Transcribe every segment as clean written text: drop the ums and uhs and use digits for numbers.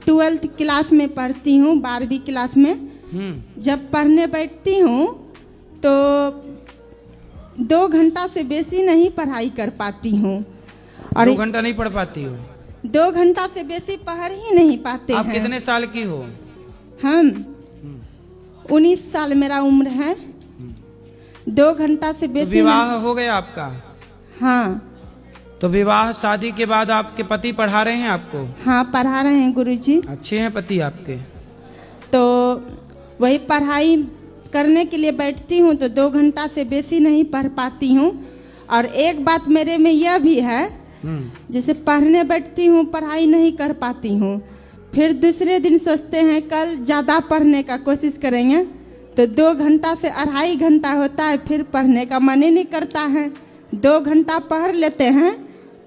12th class में पढ़ती हूँ, 12वीं क्लास में। जब पढ़ने बैठती हूँ तो 2 घंटा से बेसी नहीं पढ़ाई कर पाती हूँ। और 2 घंटा नहीं पढ़ पाती हो? 2 घंटा से बेसी पढ़ ही नहीं पाते आप हैं। कितने साल की हो? हम 19 साल मेरा उम्र है। 2 घंटा से तो बेसी विवाह हो गया आपका? हाँ। तो विवाह शादी के बाद आपके पति पढ़ा रहे हैं आपको? हाँ, पढ़ा रहे हैं गुरुजी। अच्छे हैं पति आपके? तो वही पढ़ाई करने के लिए बैठती हूँ तो 2 घंटा से बेसी नहीं पढ़ पाती हूँ। और एक बात मेरे में यह भी है, जैसे पढ़ने बैठती हूँ, पढ़ाई नहीं कर पाती हूँ, फिर दूसरे दिन सोचते हैं कल ज़्यादा पढ़ने का कोशिश करेंगे, तो 2 घंटा से 2.5 घंटा होता है, फिर पढ़ने का मन ही नहीं करता है। 2 घंटा पढ़ लेते हैं,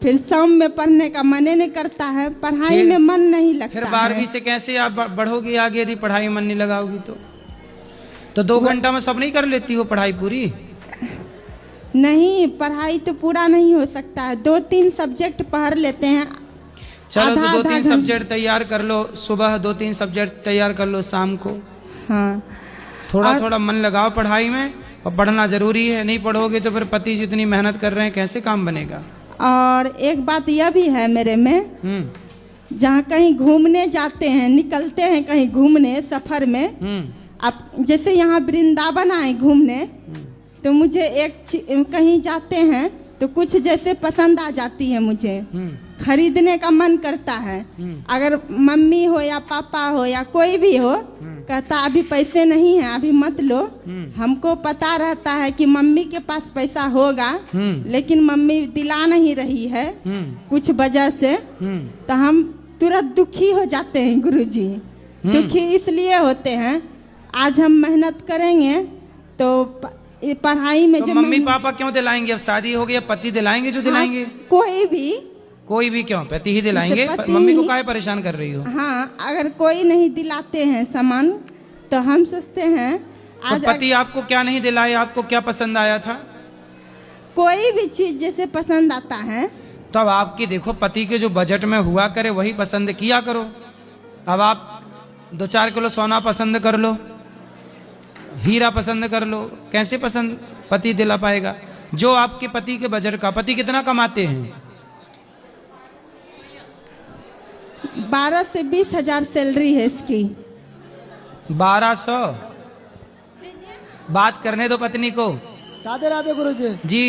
फिर शाम में पढ़ने का मन ही नहीं करता है, पढ़ाई में मन नहीं लगता। फिर 12वीं से कैसे आप बढ़ोगी आगे यदि पढ़ाई में मन नहीं लगाओगी तो 2 घंटा में सब नहीं कर लेती हो पढ़ाई पूरी? नहीं, पढ़ाई तो पूरा नहीं हो सकता है, 2-3 सब्जेक्ट पढ़ लेते हैं। चलो तो 2-3 सब्जेक्ट तैयार कर लो, सुबह 2-3 सब्जेक्ट तैयार कर लो, शाम को हाँ थोड़ा थोड़ा मन लगाओ पढ़ाई में, और पढ़ना जरूरी है। नहीं पढ़ोगे तो फिर पति जितनी मेहनत कर रहे हैं कैसे काम बनेगा? और एक बात यह भी है मेरे में, जहाँ कहीं घूमने जाते हैं, निकलते हैं कहीं घूमने सफर में, आप जैसे यहाँ वृंदावन आए घूमने, तो मुझे कहीं जाते हैं तो कुछ जैसे पसंद आ जाती है, मुझे खरीदने का मन करता है। अगर मम्मी हो या पापा हो या कोई भी हो, कहता अभी पैसे नहीं है, अभी मत लो। हमको पता रहता है कि मम्मी के पास पैसा होगा, लेकिन मम्मी दिला नहीं रही है कुछ वजह से, तो हम तुरंत दुखी हो जाते हैं गुरुजी। दुखी इसलिए होते हैं, आज हम मेहनत करेंगे तो पढ़ाई में तो मम्मी पापा क्यों दिलाएंगे? अब शादी हो गई, अब पति दिलाएंगे जो दिलाएंगे। कोई भी क्यों? पति ही दिलाएंगे। मम्मी को काहे परेशान कर रही हो? हाँ, अगर कोई नहीं दिलाते हैं सामान तो हम सोचते हैं आज तो पति आपको क्या नहीं दिलाए? आपको क्या पसंद आया था? कोई भी चीज जैसे पसंद आता है। तो अब आपकी देखो, पति के जो बजट में हुआ करे वही पसंद किया करो। अब आप 2-4 किलो सोना पसंद कर लो, हीरा पसंद कर लो, कैसे पसंद पति दिला पाएगा? जो आपके पति के बजट का। पति कितना कमाते हैं? 12 से 20 हजार सैलरी है इसकी। 1200? बात करने दो पत्नी को। राधे राधे गुरुजी जी।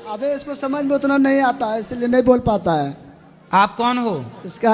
अबे इसको समझ में उतना नहीं आता है, इसलिए नहीं बोल पाता है। आप कौन हो? इसका